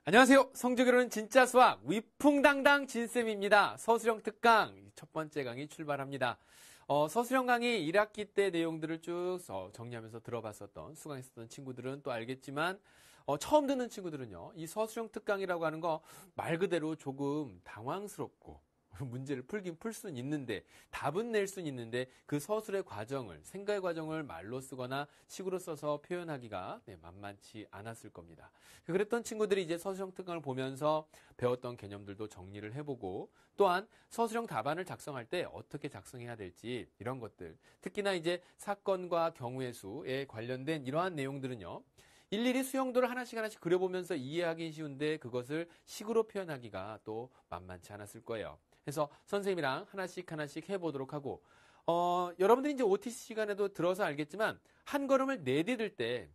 안녕하세요. 성적으로는 진짜 수학 위풍당당 진쌤입니다. 서술형 특강 첫 번째 강의 출발합니다. 서술형 강의 1학기 때 내용들을 쭉 정리하면서 들어봤었던 수강했었던 친구들은 또 알겠지만 처음 듣는 친구들은요. 이 서술형 특강이라고 하는 거 말 그대로 조금 당황스럽고 문제를 풀긴 풀 수는 있는데 답은 낼 수는 있는데 그 서술의 과정을 생각의 과정을 말로 쓰거나 식으로 써서 표현하기가 만만치 않았을 겁니다. 그랬던 친구들이 이제 서술형 특강을 보면서 배웠던 개념들도 정리를 해보고 또한 서술형 답안을 작성할 때 어떻게 작성해야 될지 이런 것들 특히나 이제 사건과 경우의 수에 관련된 이러한 내용들은요. 일일이 수형도를 하나씩 그려보면서 이해하기 쉬운데 그것을 식으로 표현하기가 또 만만치 않았을 거예요. 그래서 선생님이랑 하나씩 해보도록 하고 여러분들이 이제 OTC 시간에도 들어서 알겠지만 한 걸음을 내디딜 때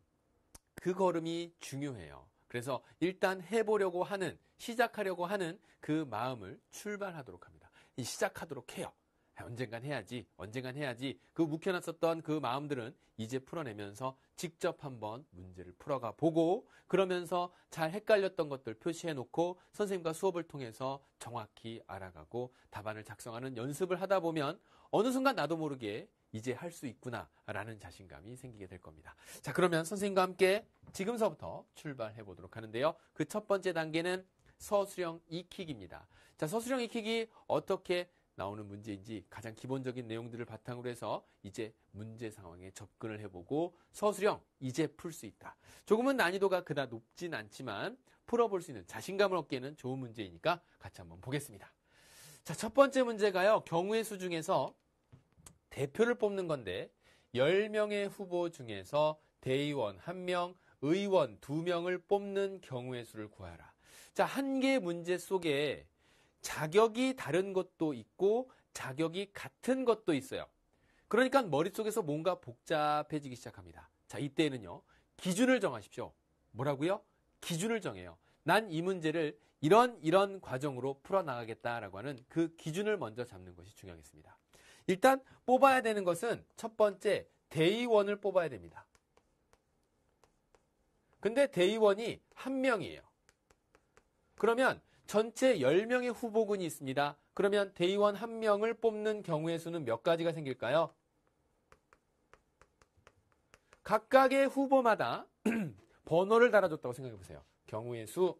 그 걸음이 중요해요. 그래서 일단 해보려고 하는 시작하려고 하는 그 마음을 출발하도록 합니다. 시작하도록 해요. 언젠간 해야지 그 묵혀놨었던 그 마음들은 이제 풀어내면서 직접 한번 문제를 풀어가 보고 그러면서 잘 헷갈렸던 것들 표시해놓고 선생님과 수업을 통해서 정확히 알아가고 답안을 작성하는 연습을 하다 보면 어느 순간 나도 모르게 이제 할 수 있구나 라는 자신감이 생기게 될 겁니다. 자, 그러면 선생님과 함께 지금서부터 출발해 보도록 하는데요. 그 첫 번째 단계는 서술형 익히기입니다. 자, 서술형 익히기 어떻게 나오는 문제인지 가장 기본적인 내용들을 바탕으로 해서 이제 문제 상황에 접근을 해보고 서술형 이제 풀 수 있다. 조금은 난이도가 그다 높진 않지만 풀어볼 수 있는 자신감을 얻기에는 좋은 문제이니까 같이 한번 보겠습니다. 자, 첫 번째 문제가요. 경우의 수 중에서 대표를 뽑는 건데 10명의 후보 중에서 대의원 1명, 의원 2명을 뽑는 경우의 수를 구하라. 자, 한 개의 문제 속에 자격이 다른 것도 있고 자격이 같은 것도 있어요. 그러니까 머릿속에서 뭔가 복잡해지기 시작합니다. 자, 이때는요. 기준을 정하십시오. 뭐라고요? 기준을 정해요. 난 이 문제를 이런 과정으로 풀어나가겠다라고 하는 그 기준을 먼저 잡는 것이 중요하겠습니다. 일단 뽑아야 되는 것은 첫 번째 대의원을 뽑아야 됩니다. 근데 대의원이 1명이에요. 그러면 전체 10명의 후보군이 있습니다. 그러면 대의원 1명을 뽑는 경우의 수는 몇 가지가 생길까요? 각각의 후보마다 번호를 달아줬다고 생각해 보세요. 경우의 수.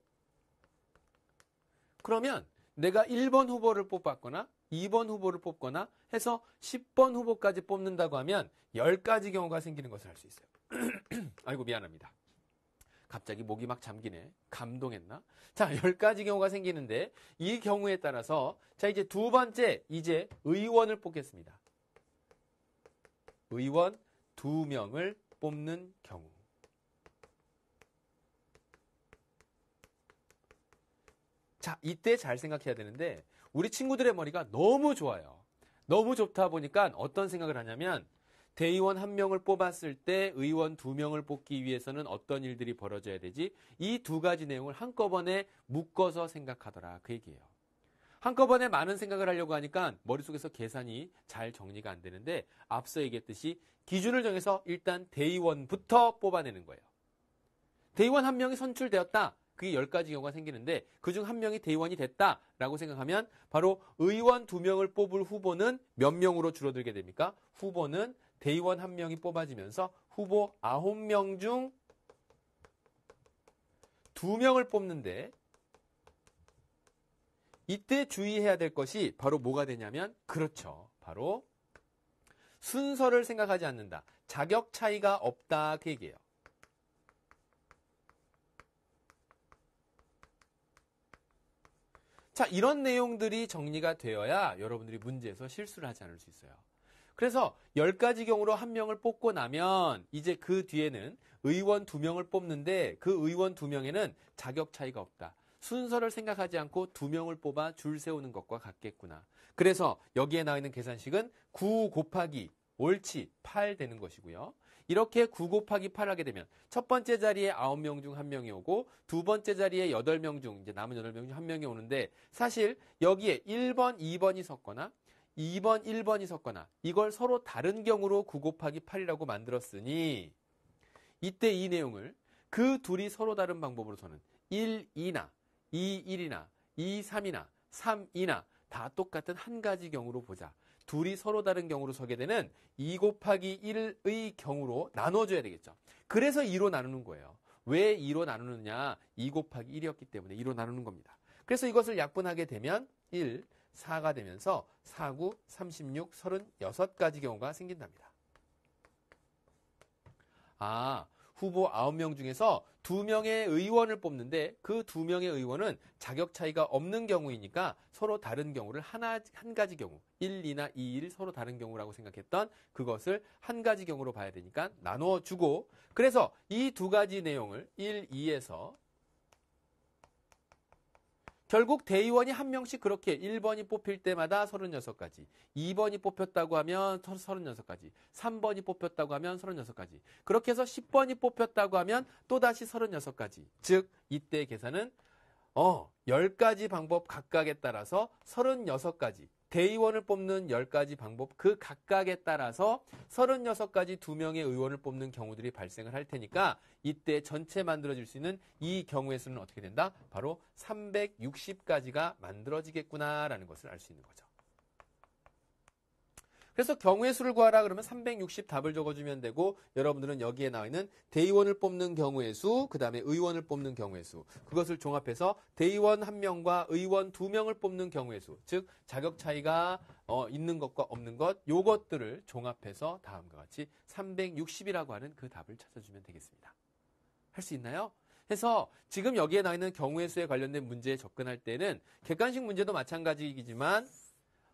그러면 내가 1번 후보를 뽑았거나 2번 후보를 뽑거나 해서 10번 후보까지 뽑는다고 하면 10가지 경우가 생기는 것을 알 수 있어요. 아이고 미안합니다. 갑자기 목이 막 잠기네. 감동했나? 자, 10가지 경우가 생기는데 이 경우에 따라서 자, 이제 두 번째 이제 의원을 뽑겠습니다. 의원 2명을 뽑는 경우. 자, 이때 잘 생각해야 되는데 우리 친구들의 머리가 너무 좋아요. 너무 좋다 보니까 어떤 생각을 하냐면 대의원 1명을 뽑았을 때 의원 2명을 뽑기 위해서는 어떤 일들이 벌어져야 되지? 이 두 가지 내용을 한꺼번에 묶어서 생각하더라. 그 얘기예요. 한꺼번에 많은 생각을 하려고 하니까 머릿속에서 계산이 잘 정리가 안 되는데 앞서 얘기했듯이 기준을 정해서 일단 대의원부터 뽑아내는 거예요. 대의원 1명이 선출되었다. 그게 10가지 경우가 생기는데 그중 1명이 대의원이 됐다라고 생각하면 바로 의원 2명을 뽑을 후보는 몇 명으로 줄어들게 됩니까? 후보는 대의원 1명이 뽑아지면서 후보 9명 중 2명을 뽑는데 이때 주의해야 될 것이 바로 뭐가 되냐면 그렇죠. 바로 순서를 생각하지 않는다. 자격 차이가 없다. 그 얘기예요. 자, 이런 내용들이 정리가 되어야 여러분들이 문제에서 실수를 하지 않을 수 있어요. 그래서 10가지 경우로 1명을 뽑고 나면 이제 그 뒤에는 의원 2명을 뽑는데 그 의원 2명에는 자격 차이가 없다. 순서를 생각하지 않고 2명을 뽑아 줄 세우는 것과 같겠구나. 그래서 여기에 나와 있는 계산식은 9 곱하기 옳지 8 되는 것이고요. 이렇게 9 곱하기 8 하게 되면 첫 번째 자리에 9명 중 1명이 오고 두 번째 자리에 8명 중 이제 남은 8명 중 1명이 오는데 사실 여기에 1번, 2번이 섞거나 2번, 1번이 섞거나 이걸 서로 다른 경우로 9 곱하기 8이라고 만들었으니 이때 이 내용을 그 둘이 서로 다른 방법으로서는 1, 2나 2, 1이나 2, 3이나 3, 2나 다 똑같은 한 가지 경우로 보자. 둘이 서로 다른 경우로 서게 되는 2 곱하기 1의 경우로 나눠줘야 되겠죠. 그래서 2로 나누는 거예요. 왜 2로 나누느냐? 2 곱하기 1이었기 때문에 2로 나누는 겁니다. 그래서 이것을 약분하게 되면 1, 4가 되면서 4, 9, 36, 36가지 경우가 생긴답니다. 후보 9명 중에서 2명의 의원을 뽑는데 그 2명의 의원은 자격 차이가 없는 경우이니까 서로 다른 경우를 한 가지 경우 1, 2나 2, 1 서로 다른 경우라고 생각했던 그것을 한 가지 경우로 봐야 되니까 나눠주고 그래서 이 두 가지 내용을 1, 2에서 결국 대의원이 한 명씩 그렇게 1번이 뽑힐 때마다 36가지, 2번이 뽑혔다고 하면 36가지, 3번이 뽑혔다고 하면 36가지. 그렇게 해서 10번이 뽑혔다고 하면 또다시 36가지. 즉 이때 계산은 10가지 방법 각각에 따라서 36가지. 대의원을 뽑는 10가지 방법 그 각각에 따라서 36가지 2명의 의원을 뽑는 경우들이 발생을 할 테니까 이때 전체 만들어질 수 있는 이 경우의 수는 어떻게 된다? 바로 360가지가 만들어지겠구나라는 것을 알 수 있는 거죠. 그래서 경우의 수를 구하라 그러면 360 답을 적어주면 되고 여러분들은 여기에 나와 있는 대의원을 뽑는 경우의 수, 그 다음에 의원을 뽑는 경우의 수 그것을 종합해서 대의원 1명과 의원 2명을 뽑는 경우의 수 즉 자격 차이가 있는 것과 없는 것 요것들을 종합해서 다음과 같이 360이라고 하는 그 답을 찾아주면 되겠습니다. 할 수 있나요? 해서 지금 여기에 나와 있는 경우의 수에 관련된 문제에 접근할 때는 객관식 문제도 마찬가지이지만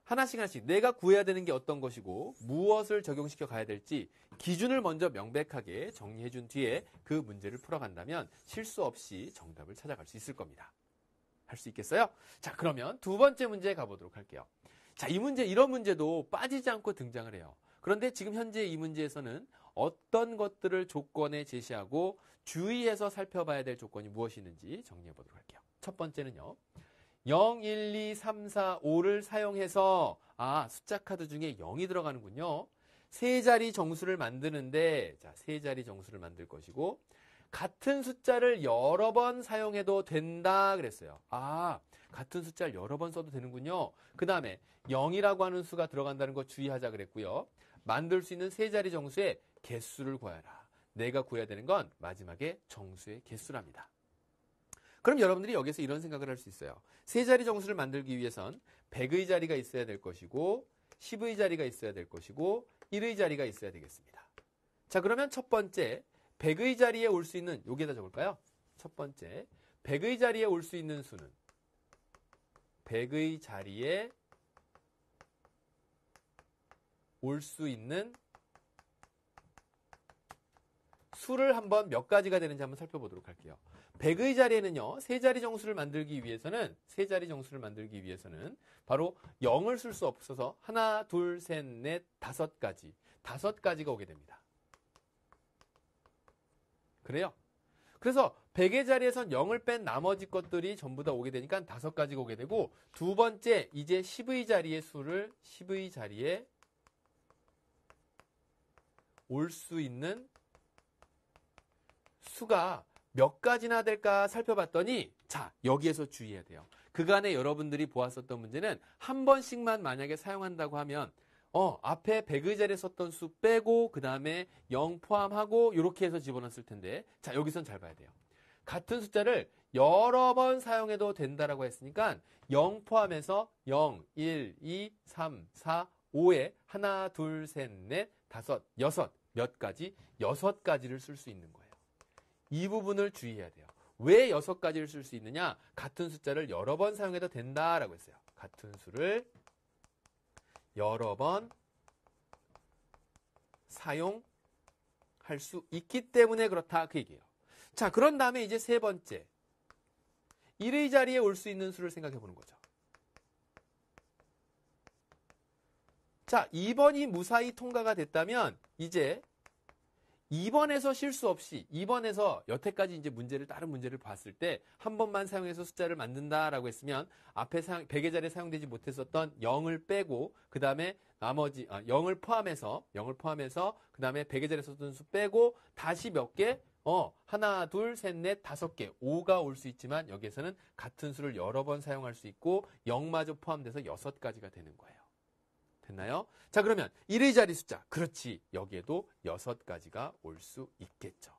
하나씩 내가 구해야 되는 게 어떤 것이고 무엇을 적용시켜 가야 될지 기준을 먼저 명백하게 정리해 준 뒤에 그 문제를 풀어간다면 실수 없이 정답을 찾아갈 수 있을 겁니다. 할 수 있겠어요? 자, 그러면 두 번째 문제 가보도록 할게요. 자, 이런 문제도 빠지지 않고 등장을 해요. 그런데 지금 현재 이 문제에서는 어떤 것들을 조건에 제시하고 주의해서 살펴봐야 될 조건이 무엇이 있는지 정리해 보도록 할게요. 첫 번째는요. 0, 1, 2, 3, 4, 5를 사용해서 숫자 카드 중에 0이 들어가는군요. 세 자리 정수를 만드는데 세 자리 정수를 만들 것이고 같은 숫자를 여러 번 사용해도 된다 그랬어요. 같은 숫자를 여러 번 써도 되는군요. 그 다음에 0이라고 하는 수가 들어간다는 거 주의하자 그랬고요. 만들 수 있는 세 자리 정수의 개수를 구하라. 내가 구해야 되는 건 마지막에 정수의 개수랍니다. 그럼 여러분들이 여기서 이런 생각을 할 수 있어요. 세 자리 정수를 만들기 위해선 100의 자리가 있어야 될 것이고 10의 자리가 있어야 될 것이고 1의 자리가 있어야 되겠습니다. 자, 그러면 첫 번째 100의 자리에 올 수 있는 여기에다 적을까요? 첫 번째 100의 자리에 올 수 있는 수는 100의 자리에 올 수 있는 수를 한번 몇 가지가 되는지 한번 살펴보도록 할게요. 100의 자리에는요. 세 자리 정수를 만들기 위해서는 바로 0을 쓸 수 없어서 하나, 둘, 셋, 넷, 5가지. 5가지가 오게 됩니다. 그래요? 그래서 100의 자리에선 0을 뺀 나머지 것들이 전부 다 오게 되니까 5가지가 오게 되고 두 번째 이제 10의 자리의 수를 10의 자리에 올 수 있는 수가 몇 가지나 될까 살펴봤더니 자, 여기에서 주의해야 돼요. 그간에 여러분들이 보았었던 문제는 한 번씩만 만약에 사용한다고 하면 앞에 100의 자리에 썼던 수 빼고 그 다음에 0 포함하고 이렇게 해서 집어넣었을 텐데 자, 여기선 잘 봐야 돼요. 같은 숫자를 여러 번 사용해도 된다라고 했으니까 0 포함해서 0, 1, 2, 3, 4, 5에 하나, 둘, 셋, 넷, 5, 6 몇 가지? 6가지를 쓸 수 있는 거예요. 이 부분을 주의해야 돼요. 왜 6가지를 쓸 수 있느냐? 같은 숫자를 여러 번 사용해도 된다라고 했어요. 같은 수를 여러 번 사용할 수 있기 때문에 그렇다 그 얘기예요. 자, 그런 다음에 이제 세 번째 1의 자리에 올 수 있는 수를 생각해 보는 거죠. 자, 2번이 무사히 통과가 됐다면 이제 2번에서 실수 없이 2번에서 여태까지 이제 다른 문제를 봤을 때 한 번만 사용해서 숫자를 만든다라고 했으면 앞에 100의 자리에 사용되지 못했었던 0을 빼고 그 다음에 나머지 0을 포함해서 그 다음에 100의 자리에 썼던 수 빼고 다시 몇 개? 하나, 둘, 셋, 넷, 5개, 5가 올 수 있지만 여기에서는 같은 수를 여러 번 사용할 수 있고 0마저 포함돼서 6가지가 되는 거예요. 됐나요? 자, 그러면 1의 자리 숫자. 그렇지. 여기에도 6가지가 올 수 있겠죠.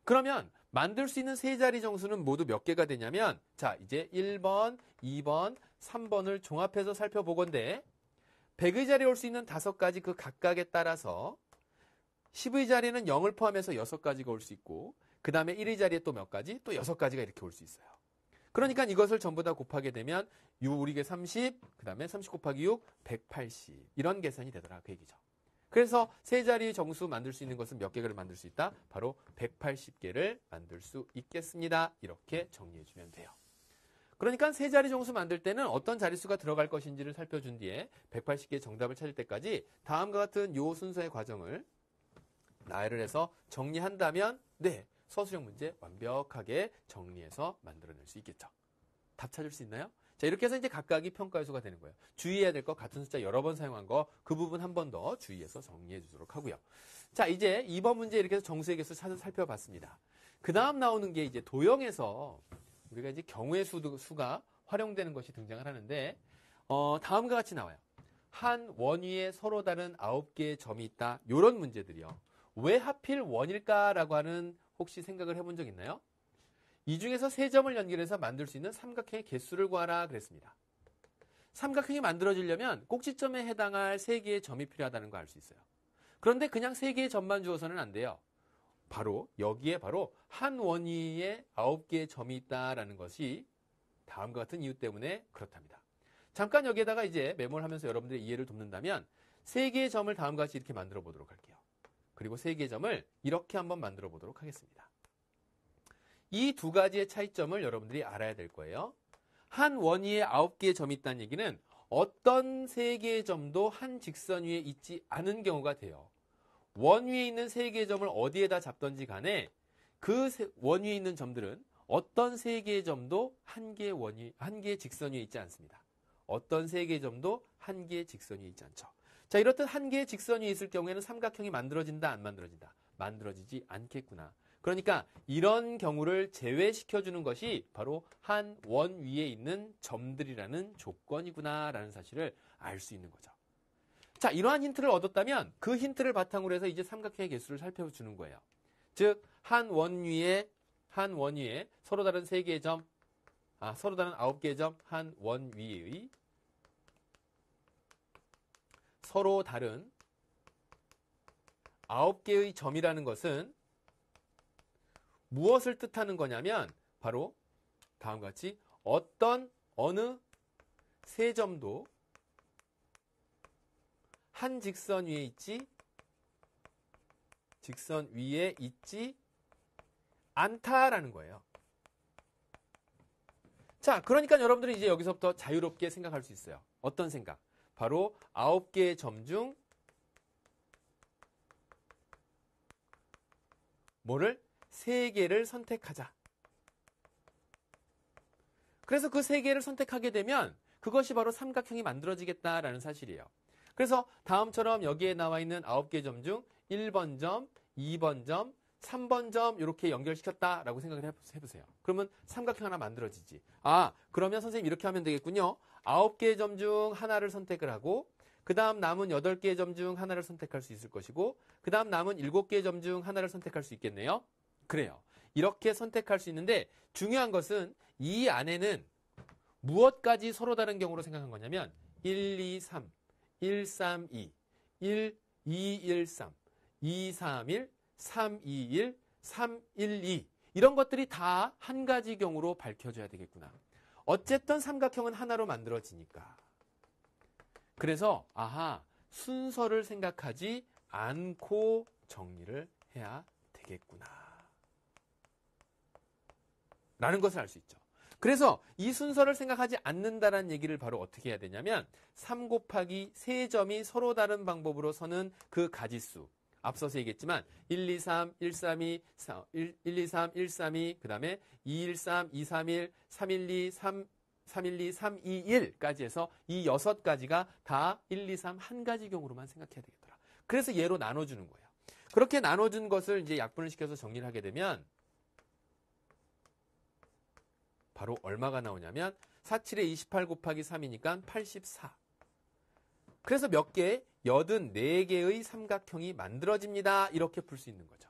그러면 만들 수 있는 세 자리 정수는 모두 몇 개가 되냐면, 자, 이제 1번, 2번, 3번을 종합해서 살펴보건대 100의 자리에 올 수 있는 5가지 그 각각에 따라서 10의 자리는 0을 포함해서 6가지가 올 수 있고, 그 다음에 1의 자리에 또 몇 가지? 또 6가지가 이렇게 올 수 있어요. 그러니까 이것을 전부 다 곱하게 되면 6, 우리게 30, 그 다음에 30 곱하기 6, 180. 이런 계산이 되더라. 그 얘기죠. 그래서 세 자리 정수 만들 수 있는 것은 몇 개를 만들 수 있다? 바로 180개를 만들 수 있겠습니다. 이렇게 정리해주면 돼요. 그러니까 세 자리 정수 만들 때는 어떤 자릿수가 들어갈 것인지를 살펴준 뒤에 180개의 정답을 찾을 때까지 다음과 같은 요 순서의 과정을 나열을 해서 정리한다면 네, 서술형 문제 완벽하게 정리해서 만들어낼 수 있겠죠. 답 찾을 수 있나요? 자, 이렇게 해서 이제 각각이 평가요소가 되는 거예요. 주의해야 될 거 같은 숫자 여러 번 사용한 거 그 부분 한 번 더 주의해서 정리해 주도록 하고요. 자, 이제 2번 문제 이렇게 해서 정수의 개수 살펴봤습니다. 그 다음 나오는 게 이제 도형에서 우리가 이제 경우의 수가 활용되는 것이 등장을 하는데 다음과 같이 나와요. 한 원위에 서로 다른 9개의 점이 있다. 이런 문제들이요. 왜 하필 원일까라고 하는 혹시 생각을 해본 적 있나요? 이 중에서 세 점을 연결해서 만들 수 있는 삼각형의 개수를 구하라 그랬습니다. 삼각형이 만들어지려면 꼭지점에 해당할 3개의 점이 필요하다는 거 알 수 있어요. 그런데 그냥 3개의 점만 주어서는 안 돼요. 바로 여기에 바로 한 원위에 9개의 점이 있다라는 것이 다음과 같은 이유 때문에 그렇답니다. 잠깐 여기에다가 이제 메모를 하면서 여러분들의 이해를 돕는다면 3개의 점을 다음과 같이 이렇게 만들어 보도록 할게요. 그리고 3개의 점을 이렇게 한번 만들어 보도록 하겠습니다. 이 두 가지의 차이점을 여러분들이 알아야 될 거예요. 한 원위에 9개의 점이 있다는 얘기는 어떤 3개의 점도 한 직선 위에 있지 않은 경우가 돼요. 원 위에 있는 3개의 점을 어디에다 잡던지 간에 그 원 위에 있는 점들은 어떤 3개의 점도 한 개의 직선 위에 있지 않습니다. 어떤 3개의 점도 한 개의 직선 위에 있지 않죠. 자, 이렇듯 한 개의 직선 위에 있을 경우에는 삼각형이 만들어진다, 안 만들어진다? 만들어지지 않겠구나. 그러니까 이런 경우를 제외시켜주는 것이 바로 한 원 위에 있는 점들이라는 조건이구나라는 사실을 알 수 있는 거죠. 자, 이러한 힌트를 얻었다면 그 힌트를 바탕으로 해서 이제 삼각형의 개수를 살펴주는 거예요. 즉, 한 원 위에 서로 다른 3개의 점, 서로 다른 9개의 점, 한 원 위의 서로 다른 9개의 점이라는 것은 무엇을 뜻하는 거냐면 바로 다음과 같이 어느 세 점도 한 직선 위에 있지 않다라는 거예요. 자, 그러니까 여러분들은 이제 여기서부터 자유롭게 생각할 수 있어요. 어떤 생각? 바로 9개의 점 중 뭐를? 3개를 선택하자. 그래서 그 3개를 선택하게 되면 그것이 바로 삼각형이 만들어지겠다라는 사실이에요. 그래서 다음처럼 여기에 나와 있는 9개의 점 중 1번 점, 2번 점, 3번 점 이렇게 연결시켰다라고 생각을 해보세요. 그러면 삼각형 하나 만들어지지. 그러면 선생님 이렇게 하면 되겠군요. 9개의 점 중 하나를 선택을 하고 그 다음 남은 8개의 점 중 하나를 선택할 수 있을 것이고 그 다음 남은 7개의 점 중 하나를 선택할 수 있겠네요. 그래요. 이렇게 선택할 수 있는데 중요한 것은 이 안에는 무엇까지 서로 다른 경우로 생각한 거냐면 1, 2, 3, 1, 3, 2, 1, 2, 1, 3, 2, 3, 1, 3, 2, 1, 3, 1, 2 이런 것들이 다 한 가지 경우로 밝혀져야 되겠구나. 어쨌든 삼각형은 하나로 만들어지니까. 그래서 순서를 생각하지 않고 정리를 해야 되겠구나. 라는 것을 알 수 있죠. 그래서 이 순서를 생각하지 않는다라는 얘기를 바로 어떻게 해야 되냐면 3 곱하기 3점이 서로 다른 방법으로 서는 그 가지수. 앞서서 얘기했지만 1, 2, 3, 1, 3, 2, 1, 2, 3, 1, 3, 2, 그 다음에 2, 1, 3, 2, 3, 1, 3, 1, 2, 3, 1, 2, 3, 2, 1까지 해서 이 6가지가 다 1, 2, 3 한 가지 경우로만 생각해야 되겠더라. 그래서 얘로 나눠주는 거예요. 그렇게 나눠준 것을 이제 약분을 시켜서 정리를 하게 되면 바로 얼마가 나오냐면 47에 28 곱하기 3이니까 84. 그래서 몇 개? 84개의 삼각형이 만들어집니다. 이렇게 풀 수 있는 거죠.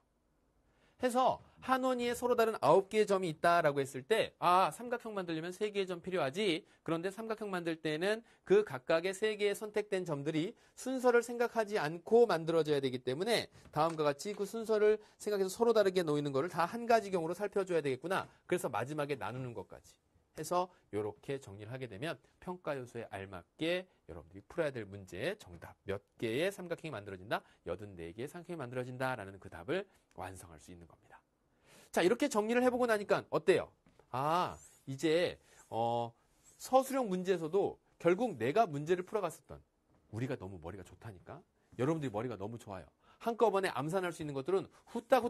해서 한 원위에 서로 다른 9개의 점이 있다라고 했을 때 삼각형 만들려면 3개의 점 필요하지. 그런데 삼각형 만들 때는 그 각각의 3개의 선택된 점들이 순서를 생각하지 않고 만들어져야 되기 때문에 다음과 같이 그 순서를 생각해서 서로 다르게 놓이는 거를 다 한 가지 경우로 살펴줘야 되겠구나. 그래서 마지막에 나누는 것까지 해서 이렇게 정리를 하게 되면 평가 요소에 알맞게 여러분들이 풀어야 될 문제 정답 몇 개의 삼각형이 만들어진다? 84개의 삼각형이 만들어진다라는 그 답을 완성할 수 있는 겁니다. 자, 이렇게 정리를 해보고 나니까 어때요? 이제 서술형 문제에서도 결국 내가 문제를 풀어갔었던 우리가 너무 머리가 좋다니까? 여러분들이 머리가 너무 좋아요. 한꺼번에 암산할 수 있는 것들은 후딱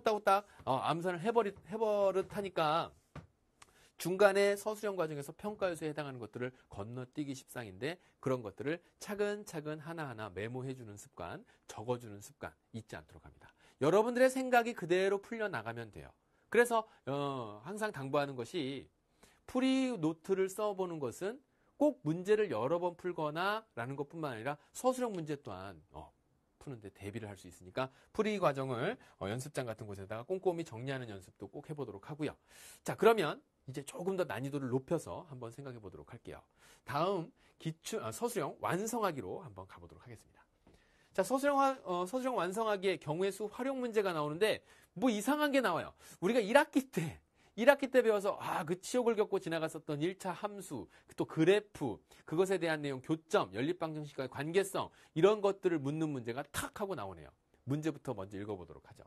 암산을 해버릇하니까 중간에 서술형 과정에서 평가 요소에 해당하는 것들을 건너뛰기 십상인데 그런 것들을 차근차근 하나하나 메모해주는 습관, 적어주는 습관 잊지 않도록 합니다. 여러분들의 생각이 그대로 풀려나가면 돼요. 그래서 항상 당부하는 것이 풀이 노트를 써보는 것은 꼭 문제를 여러 번 풀거나 라는 것뿐만 아니라 서술형 문제 또한 푸는데 대비를 할 수 있으니까 풀이 과정을 연습장 같은 곳에다가 꼼꼼히 정리하는 연습도 꼭 해보도록 하고요. 자, 그러면 이제 조금 더 난이도를 높여서 한번 생각해 보도록 할게요. 다음 서술형 완성하기로 한번 가보도록 하겠습니다. 자, 서술형 완성하기의 경우의 수 활용 문제가 나오는데 뭐 이상한 게 나와요. 우리가 1학기 때 배워서 그 치욕을 겪고 지나갔었던 1차 함수, 또 그래프, 그것에 대한 내용, 교점, 연립방정식과의 관계성 이런 것들을 묻는 문제가 탁 하고 나오네요. 문제부터 먼저 읽어보도록 하죠.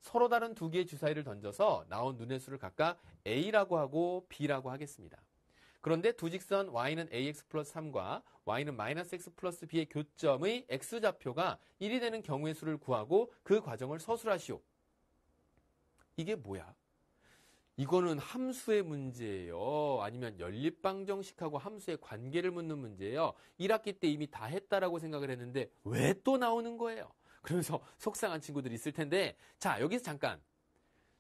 서로 다른 두 개의 주사위를 던져서 나온 눈의 수를 각각 A라고 하고 B라고 하겠습니다. 그런데 두 직선 y는 ax 플러스 3과 y는 마이너스 x 플러스 b의 교점의 x좌표가 1이 되는 경우의 수를 구하고 그 과정을 서술하시오. 이게 뭐야? 이거는 함수의 문제예요. 아니면 연립방정식하고 함수의 관계를 묻는 문제예요. 1학기 때 이미 다 했다라고 생각을 했는데 왜 또 나오는 거예요? 그러면서 속상한 친구들이 있을 텐데 자, 여기서 잠깐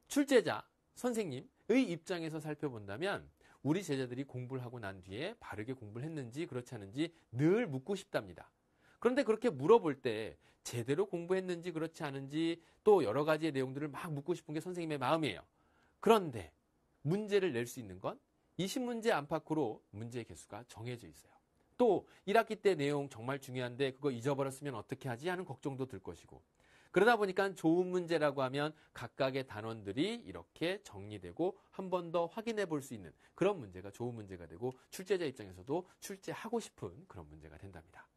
출제자, 선생님의 입장에서 살펴본다면 우리 제자들이 공부를 하고 난 뒤에 바르게 공부를 했는지 그렇지 않은지 늘 묻고 싶답니다. 그런데 그렇게 물어볼 때 제대로 공부했는지 그렇지 않은지 또 여러 가지의 내용들을 막 묻고 싶은 게 선생님의 마음이에요. 그런데 문제를 낼 수 있는 건 20문제 안팎으로 문제의 개수가 정해져 있어요. 또 1학기 때 내용 정말 중요한데 그거 잊어버렸으면 어떻게 하지 하는 걱정도 들 것이고 그러다 보니까 좋은 문제라고 하면 각각의 단원들이 이렇게 정리되고 한 번 더 확인해 볼 수 있는 그런 문제가 좋은 문제가 되고 출제자 입장에서도 출제하고 싶은 그런 문제가 된답니다.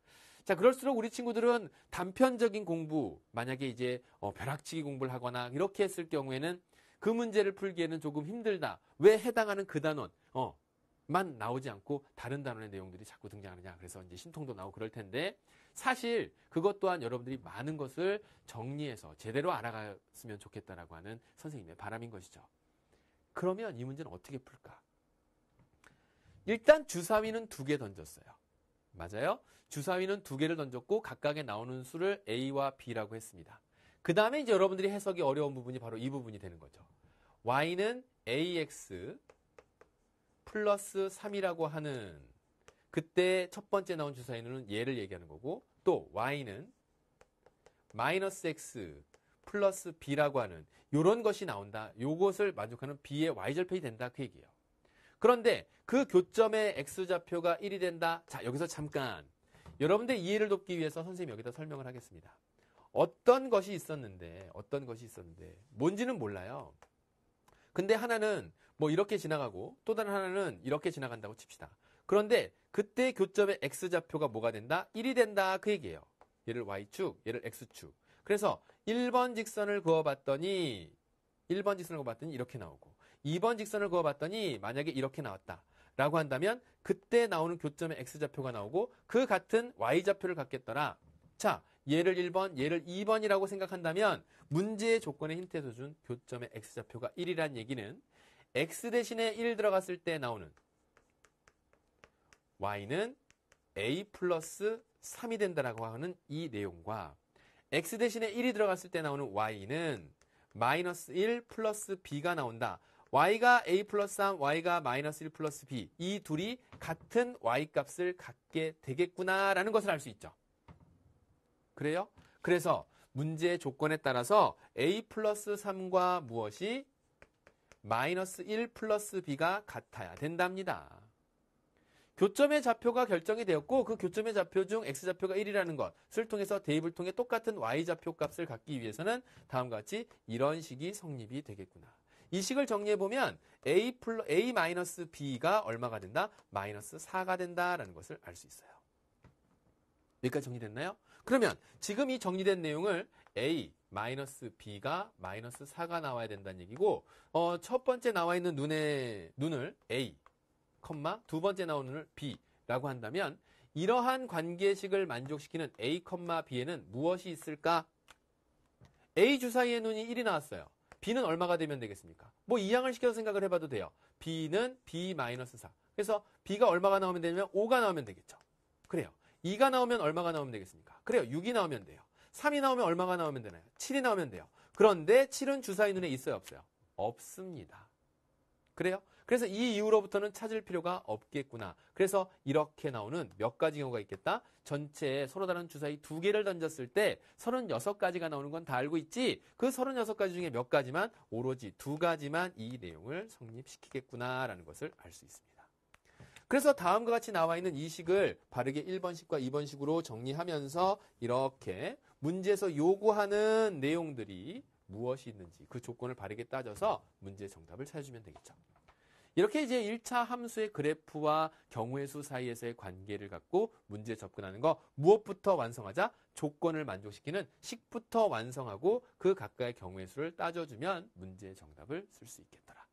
자, 그럴수록 우리 친구들은 단편적인 공부, 만약에 이제 벼락치기 공부를 하거나 이렇게 했을 경우에는 그 문제를 풀기에는 조금 힘들다. 왜 해당하는 그 단원, 만 나오지 않고 다른 단원의 내용들이 자꾸 등장하느냐. 그래서 이제 신통도 나오고 그럴 텐데 사실 그것 또한 여러분들이 많은 것을 정리해서 제대로 알아갔으면 좋겠다라고 하는 선생님의 바람인 것이죠. 그러면 이 문제는 어떻게 풀까? 일단 주사위는 2개 던졌어요. 맞아요? 주사위는 2개를 던졌고 각각에 나오는 수를 A와 B라고 했습니다. 그 다음에 이제 여러분들이 해석이 어려운 부분이 바로 이 부분이 되는 거죠. Y는 AX 플러스 3이라고 하는 그때 첫 번째 나온 주사위는 얘를 얘기하는 거고 또 Y는 마이너스 X 플러스 B라고 하는 이런 것이 나온다. 요것을 만족하는 B의 Y절편이 된다. 그 얘기예요. 그런데 그 교점의 X좌표가 1이 된다. 자, 여기서 잠깐 여러분들 이해를 돕기 위해서 선생님이 여기다 설명을 하겠습니다. 어떤 것이 있었는데 뭔지는 몰라요. 근데 하나는 뭐 이렇게 지나가고 또 다른 하나는 이렇게 지나간다고 칩시다. 그런데 그때 교점의 X좌표가 뭐가 된다? 1이 된다. 그 얘기예요. 얘를 Y축, 얘를 X축. 그래서 1번 직선을 그어봤더니 이렇게 나오고 2번 직선을 그어봤더니 만약에 이렇게 나왔다. 라고 한다면 그때 나오는 교점의 X좌표가 나오고 그 같은 Y좌표를 갖겠더라. 자, 얘를 1번, 얘를 2번이라고 생각한다면 문제의 조건에 힌트에서 준 교점의 X좌표가 1이란 얘기는 X 대신에 1 들어갔을 때 나오는 Y는 A 플러스 3이 된다라고 하는 이 내용과 x 대신에 1이 들어갔을 때 나오는 y는 마이너스 1 플러스 b가 나온다. y가 a 플러스 3, y가 마이너스 1 플러스 b. 이 둘이 같은 y 값을 갖게 되겠구나라는 것을 알 수 있죠. 그래요? 그래서 문제의 조건에 따라서 a 플러스 3과 무엇이 마이너스 1 플러스 b가 같아야 된답니다. 교점의 좌표가 결정이 되었고 그 교점의 좌표 중 x좌표가 1이라는 것을 통해서 대입을 통해 똑같은 y좌표 값을 갖기 위해서는 다음과 같이 이런 식이 성립이 되겠구나. 이 식을 정리해보면 a-b가 얼마가 된다? 마이너스 4가 된다라는 것을 알 수 있어요. 여기까지 정리됐나요? 그러면 지금 이 정리된 내용을 a-b가 마이너스 4가 나와야 된다는 얘기고 첫 번째 나와 있는 눈을 a, 두 번째 나오는 눈을 b라고 한다면 이러한 관계식을 만족시키는 a, b에는 무엇이 있을까? a 주사위의 눈이 1이 나왔어요. b는 얼마가 되면 되겠습니까? 뭐 이항을 시켜서 생각을 해봐도 돼요. b는 b-4. 그래서 b가 얼마가 나오면 되냐면 5가 나오면 되겠죠. 그래요. 2가 나오면 얼마가 나오면 되겠습니까? 그래요. 6이 나오면 돼요. 3이 나오면 얼마가 나오면 되나요? 7이 나오면 돼요. 그런데 7은 주사위 눈에 있어요? 없어요? 없습니다. 그래요? 그래서 이 이후로부터는 찾을 필요가 없겠구나. 그래서 이렇게 나오는 몇 가지 경우가 있겠다. 전체에 서로 다른 주사위 2개를 던졌을 때 36가지가 나오는 건 다 알고 있지. 그 36가지 중에 몇 가지만 오로지 2가지만 이 내용을 성립시키겠구나라는 것을 알 수 있습니다. 그래서 다음과 같이 나와 있는 이 식을 바르게 1번식과 2번식으로 정리하면서 이렇게 문제에서 요구하는 내용들이 무엇이 있는지 그 조건을 바르게 따져서 문제의 정답을 찾아주면 되겠죠. 이렇게 이제 1차 함수의 그래프와 경우의 수 사이에서의 관계를 갖고 문제에 접근하는 거 무엇부터 완성하자? 조건을 만족시키는 식부터 완성하고 그 각각의 경우의 수를 따져주면 문제의 정답을 쓸 수 있겠더라.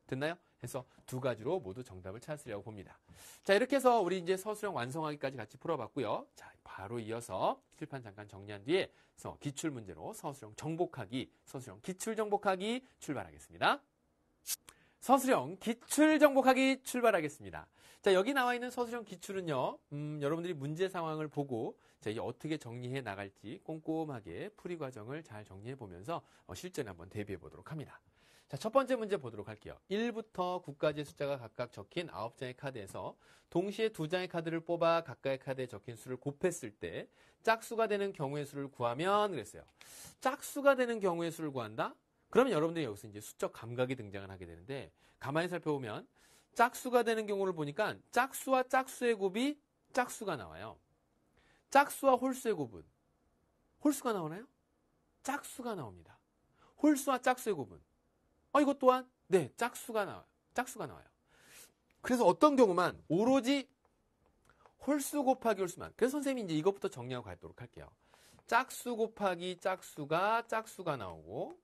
됐나요? 해서 2가지로 모두 정답을 찾으려고 봅니다. 자, 이렇게 해서 우리 이제 서술형 완성하기까지 같이 풀어봤고요. 자, 바로 이어서 칠판 잠깐 정리한 뒤에 기출 문제로 서술형 정복하기, 서술형 기출 정복하기 출발하겠습니다. 서술형 기출 정복하기 출발하겠습니다. 자, 여기 나와 있는 서술형 기출은요, 여러분들이 문제 상황을 보고 이제 어떻게 정리해 나갈지 꼼꼼하게 풀이 과정을 잘 정리해 보면서 실전에 한번 대비해 보도록 합니다. 자, 첫 번째 문제 보도록 할게요. 1부터 9까지의 숫자가 각각 적힌 9장의 카드에서 동시에 2장의 카드를 뽑아 각각의 카드에 적힌 수를 곱했을 때 짝수가 되는 경우의 수를 구하면 그랬어요. 짝수가 되는 경우의 수를 구한다? 그러면 여러분들이 여기서 이제 수적 감각이 등장을 하게 되는데 가만히 살펴보면 짝수가 되는 경우를 보니까 짝수와 짝수의 곱이 짝수가 나와요. 짝수와 홀수의 곱은 홀수가 나오나요? 짝수가 나옵니다. 홀수와 짝수의 곱은 이것 또한 네, 짝수가 나와요. 그래서 어떤 경우만 오로지 홀수 곱하기 홀수만. 그래서 선생님이 이제 이것부터 정리하고 가도록 할게요. 짝수 곱하기 짝수가 나오고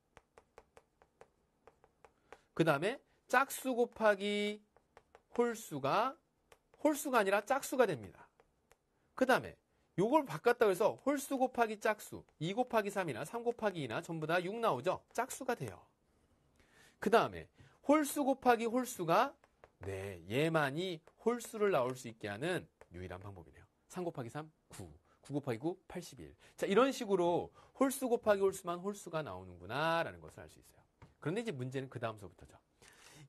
그 다음에 짝수 곱하기 홀수가 아니라 짝수가 됩니다. 그 다음에 요걸 바꿨다고 해서 홀수 곱하기 짝수 2 곱하기 3이나 3 곱하기 2나 전부 다 6 나오죠. 짝수가 돼요. 그 다음에 홀수 곱하기 홀수가 네, 얘만이 홀수를 나올 수 있게 하는 유일한 방법이네요. 3 곱하기 3, 9. 9 곱하기 9, 81. 자, 이런 식으로 홀수 곱하기 홀수만 홀수가 나오는구나 라는 것을 알 수 있어요. 그런데 이제 문제는 그 다음서부터죠.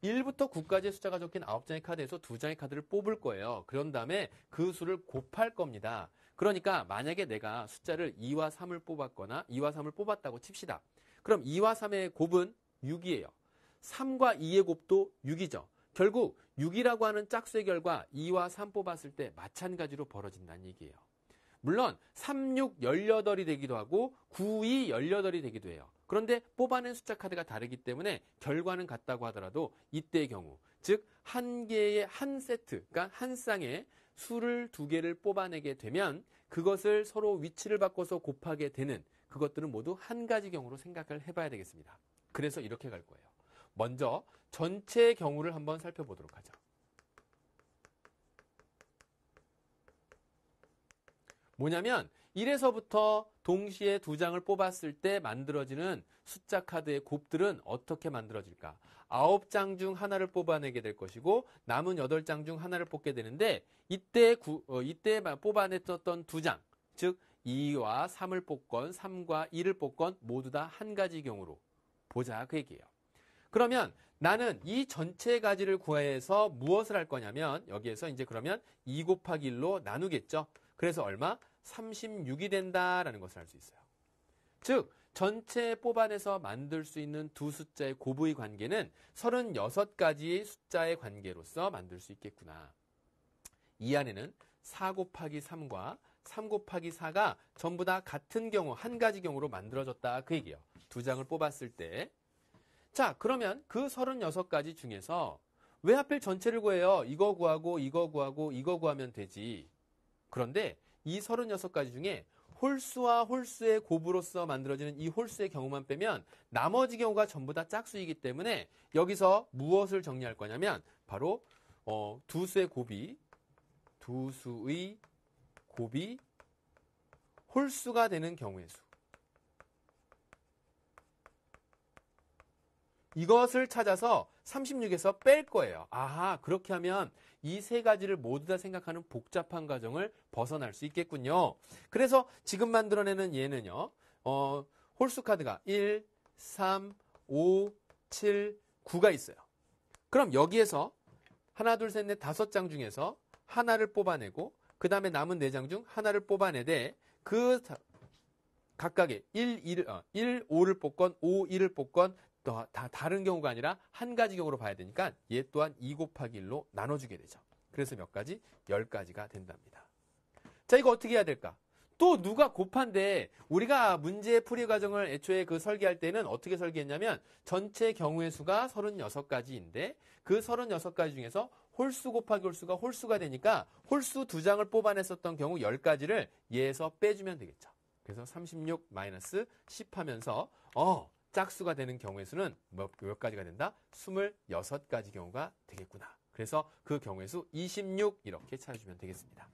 1부터 9까지의 숫자가 적힌 9장의 카드에서 2장의 카드를 뽑을 거예요. 그런 다음에 그 수를 곱할 겁니다. 그러니까 만약에 내가 숫자를 2와 3을 뽑았거나 2와 3을 뽑았다고 칩시다. 그럼 2와 3의 곱은 6이에요. 3과 2의 곱도 6이죠. 결국 6이라고 하는 짝수의 결과 2와 3 뽑았을 때 마찬가지로 벌어진다는 얘기예요. 물론 3, 6, 18이 되기도 하고 9, 2, 18이 되기도 해요. 그런데 뽑아낸 숫자 카드가 다르기 때문에 결과는 같다고 하더라도 이때의 경우, 즉 한 개의 한 세트, 그러니까 한 쌍의 수를 2개를 뽑아내게 되면 그것을 서로 위치를 바꿔서 곱하게 되는 그것들은 모두 한 가지 경우로 생각을 해봐야 되겠습니다. 그래서 이렇게 갈 거예요. 먼저 전체 경우를 한번 살펴보도록 하죠. 뭐냐면 1에서부터 동시에 2장을 뽑았을 때 만들어지는 숫자 카드의 곱들은 어떻게 만들어질까? 9장 중 하나를 뽑아내게 될 것이고 남은 8장 중 하나를 뽑게 되는데 이때 뽑아냈었던 2장, 즉 2와 3을 뽑건 3과 1을 뽑건 모두 다 한 가지 경우로 보자 그 얘기예요. 그러면 나는 이 전체 가지를 구해서 무엇을 할 거냐면 여기에서 이제 그러면 2 곱하기 1로 나누겠죠. 그래서 얼마? 36이 된다라는 것을 알 수 있어요. 즉 전체 뽑아내서 만들 수 있는 두 숫자의 곱의 관계는 36가지의 숫자의 관계로서 만들 수 있겠구나. 이 안에는 4 곱하기 3과 3 곱하기 4가 전부 다 같은 경우, 한 가지 경우로 만들어졌다 그 얘기예요. 두 장을 뽑았을 때. 자, 그러면 그 36가지 중에서 왜 하필 전체를 구해요? 이거 구하고 이거 구하고 이거 구하면 되지. 그런데 이 36가지 중에 홀수와 홀수의 곱으로서 만들어지는 이 홀수의 경우만 빼면 나머지 경우가 전부 다 짝수이기 때문에 여기서 무엇을 정리할 거냐면 바로 두 수의 곱이 홀수가 되는 경우의 수. 이것을 찾아서 36에서 뺄 거예요. 아하, 그렇게 하면 이 세 가지를 모두 다 생각하는 복잡한 과정을 벗어날 수 있겠군요. 그래서 지금 만들어내는 얘는요. 홀수 카드가 1, 3, 5, 7, 9가 있어요. 그럼 여기에서 하나, 둘, 셋, 넷, 5장 중에서 하나를 뽑아내고 그 다음에 남은 4장 중 하나를 뽑아내되 그 각각의 1, 5를 뽑건 5, 1을 뽑건 또 다 다른 경우가 아니라 한 가지 경우로 봐야 되니까 얘 또한 2 곱하기 1로 나눠주게 되죠. 그래서 몇 가지? 10가지가 된답니다. 자, 이거 어떻게 해야 될까? 또 누가 곱한데 우리가 문제 풀이 과정을 애초에 그 설계할 때는 어떻게 설계했냐면 전체 경우의 수가 36가지인데 그 36가지 중에서 홀수 곱하기 홀수가 홀수가 되니까 홀수 2장을 뽑아냈었던 경우 10가지를 얘에서 빼주면 되겠죠. 그래서 36 마이너스 10 하면서 짝수가 되는 경우의 수는 몇 가지가 된다? 26가지 경우가 되겠구나. 그래서 그 경우의 수 26 이렇게 찾아주면 되겠습니다.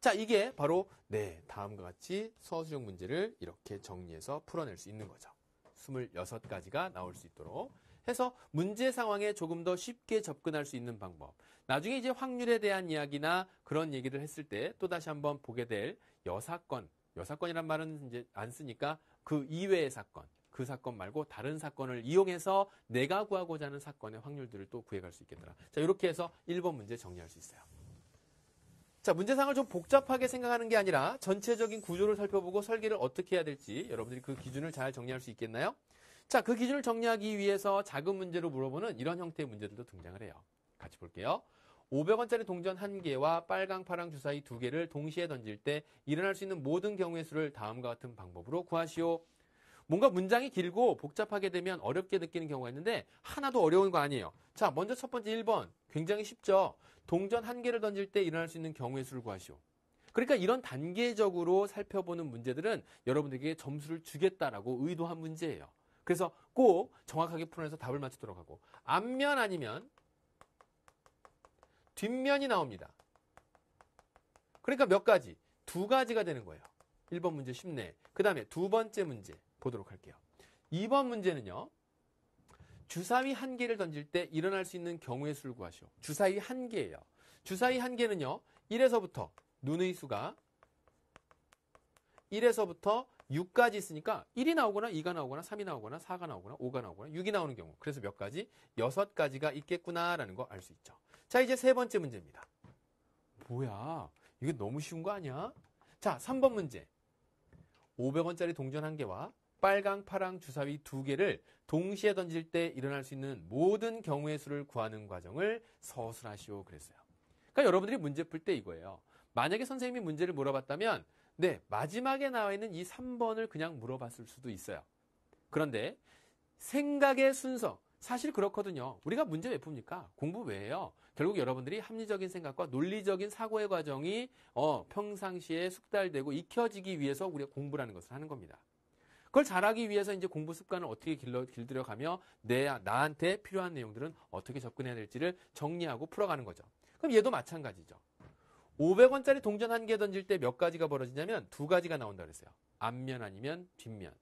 자, 이게 바로 다음과 같이 서술형 문제를 이렇게 정리해서 풀어낼 수 있는 거죠. 26가지가 나올 수 있도록 해서 문제 상황에 조금 더 쉽게 접근할 수 있는 방법. 나중에 이제 확률에 대한 이야기나 그런 얘기를 했을 때 또다시 한번 보게 될 여사건이란 말은 이제 안 쓰니까 그 이외의 사건, 그 사건 말고 다른 사건을 이용해서 내가 구하고자 하는 사건의 확률들을 또 구해갈 수 있겠더라. 자, 이렇게 해서 1번 문제 정리할 수 있어요. 자, 문제상을 좀 복잡하게 생각하는 게 아니라 전체적인 구조를 살펴보고 설계를 어떻게 해야 될지 여러분들이 그 기준을 잘 정리할 수 있겠나요? 자, 그 기준을 정리하기 위해서 작은 문제로 물어보는 이런 형태의 문제들도 등장을 해요. 같이 볼게요. 500원짜리 동전 1개와 빨강, 파랑 주사위 2개를 동시에 던질 때 일어날 수 있는 모든 경우의 수를 다음과 같은 방법으로 구하시오. 뭔가 문장이 길고 복잡하게 되면 어렵게 느끼는 경우가 있는데 하나도 어려운 거 아니에요. 자, 먼저 첫 번째 1번. 굉장히 쉽죠. 동전 1개를 던질 때 일어날 수 있는 경우의 수를 구하시오. 그러니까 이런 단계적으로 살펴보는 문제들은 여러분들에게 점수를 주겠다라고 의도한 문제예요. 그래서 꼭 정확하게 풀어내서 답을 맞추도록 하고 앞면 아니면 뒷면이 나옵니다. 그러니까 몇 가지? 2가지가 되는 거예요. 1번 문제 쉽네. 그 다음에 두 번째 문제 보도록 할게요. 2번 문제는요. 주사위 1개를 던질 때 일어날 수 있는 경우의 수를 구하시오. 주사위 1개예요. 주사위 1개는요. 1에서부터 눈의 수가 1에서부터 6까지 있으니까 1이 나오거나 2가 나오거나 3이 나오거나 4가 나오거나 5가 나오거나 6이 나오는 경우. 그래서 몇 가지? 6가지가 있겠구나라는 거 알 수 있죠. 자, 이제 세 번째 문제입니다. 뭐야? 이게 너무 쉬운 거 아니야? 자, 3번 문제. 500원짜리 동전 1개와 빨강, 파랑 주사위 2개를 동시에 던질 때 일어날 수 있는 모든 경우의 수를 구하는 과정을 서술하시오 그랬어요. 그러니까 여러분들이 문제 풀 때 이거예요. 만약에 선생님이 문제를 물어봤다면 마지막에 나와 있는 이 3번을 그냥 물어봤을 수도 있어요. 그런데 생각의 순서, 사실 그렇거든요. 우리가 문제 왜 풉니까? 공부 왜 해요? 결국 여러분들이 합리적인 생각과 논리적인 사고의 과정이 평상시에 숙달되고 익혀지기 위해서 우리가 공부라는 것을 하는 겁니다. 그걸 잘하기 위해서 이제 공부 습관을 어떻게 길들여가며 나한테 필요한 내용들은 어떻게 접근해야 될지를 정리하고 풀어가는 거죠. 그럼 얘도 마찬가지죠. 500원짜리 동전 1개 던질 때 몇 가지가 벌어지냐면 2가지가 나온다 그랬어요. 앞면 아니면 뒷면.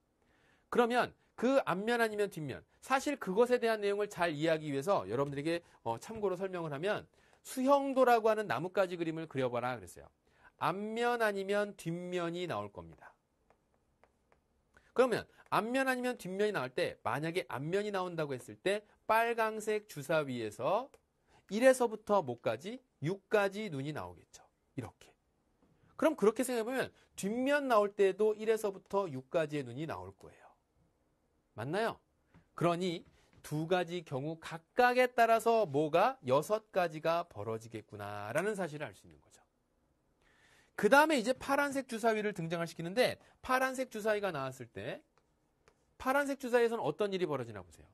그러면 그 앞면 아니면 뒷면. 사실 그것에 대한 내용을 잘 이해하기 위해서 여러분들에게 참고로 설명을 하면 수형도라고 하는 나뭇가지 그림을 그려봐라 그랬어요. 앞면 아니면 뒷면이 나올 겁니다. 그러면 앞면 아니면 뒷면이 나올 때 만약에 앞면이 나온다고 했을 때 빨강색 주사위에서 1에서부터 뭐까지? 6까지 눈이 나오겠죠. 이렇게. 그럼 그렇게 생각해보면 뒷면 나올 때도 1에서부터 6까지의 눈이 나올 거예요. 맞나요? 그러니 두 가지 경우 각각에 따라서 뭐가 6가지가 벌어지겠구나라는 사실을 알 수 있는 거죠. 그 다음에 이제 파란색 주사위를 등장을 시키는데 파란색 주사위가 나왔을 때 파란색 주사위에서는 어떤 일이 벌어지나 보세요.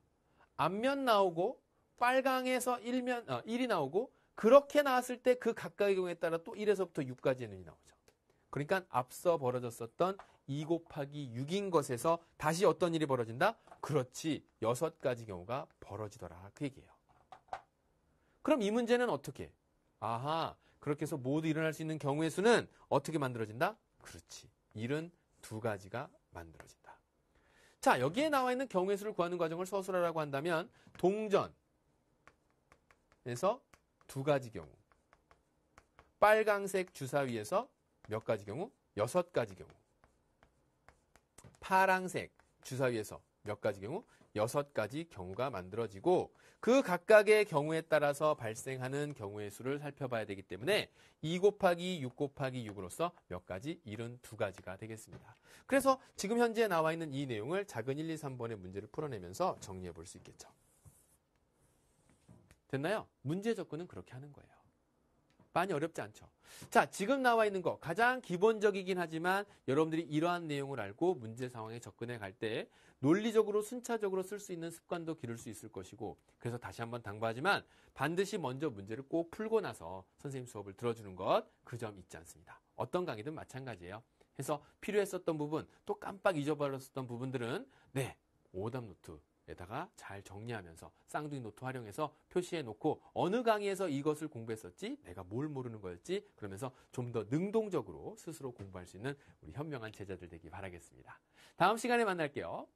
앞면 나오고 빨강에서 1이 나오고 그렇게 나왔을 때 그 각각의 경우에 따라 또 1에서부터 6까지의 눈이 나오죠. 그러니까 앞서 벌어졌었던 2 곱하기 6인 것에서 다시 어떤 일이 벌어진다? 그렇지. 6가지 경우가 벌어지더라. 그 얘기예요. 그럼 이 문제는 어떻게? 아하. 그렇게 해서 모두 일어날 수 있는 경우의 수는 어떻게 만들어진다? 그렇지. 72가지가 만들어진다. 자, 여기에 나와 있는 경우의 수를 구하는 과정을 서술하라고 한다면 동전에서 2가지 경우, 빨강색 주사위에서 몇 가지 경우? 6가지 경우, 파랑색 주사위에서 몇 가지 경우? 6가지 경우가 만들어지고 그 각각의 경우에 따라서 발생하는 경우의 수를 살펴봐야 되기 때문에 2 곱하기 6 곱하기 6으로서 몇 가지? 72가지가 되겠습니다. 그래서 지금 현재 나와 있는 이 내용을 작은 1, 2, 3번의 문제를 풀어내면서 정리해 볼 수 있겠죠. 됐나요? 문제 접근은 그렇게 하는 거예요. 많이 어렵지 않죠. 자, 지금 나와 있는 거 가장 기본적이긴 하지만 여러분들이 이러한 내용을 알고 문제 상황에 접근해 갈 때 논리적으로 순차적으로 쓸 수 있는 습관도 기를 수 있을 것이고 그래서 다시 한번 당부하지만 반드시 먼저 문제를 꼭 풀고 나서 선생님 수업을 들어주는 것 그 점 잊지 않습니다. 어떤 강의든 마찬가지예요. 해서 필요했었던 부분 또 깜빡 잊어버렸었던 부분들은 오답 노트에다가 잘 정리하면서 쌍둥이 노트 활용해서 표시해 놓고 어느 강의에서 이것을 공부했었지? 내가 뭘 모르는 거였지? 그러면서 좀 더 능동적으로 스스로 공부할 수 있는 우리 현명한 제자들 되기 바라겠습니다. 다음 시간에 만날게요.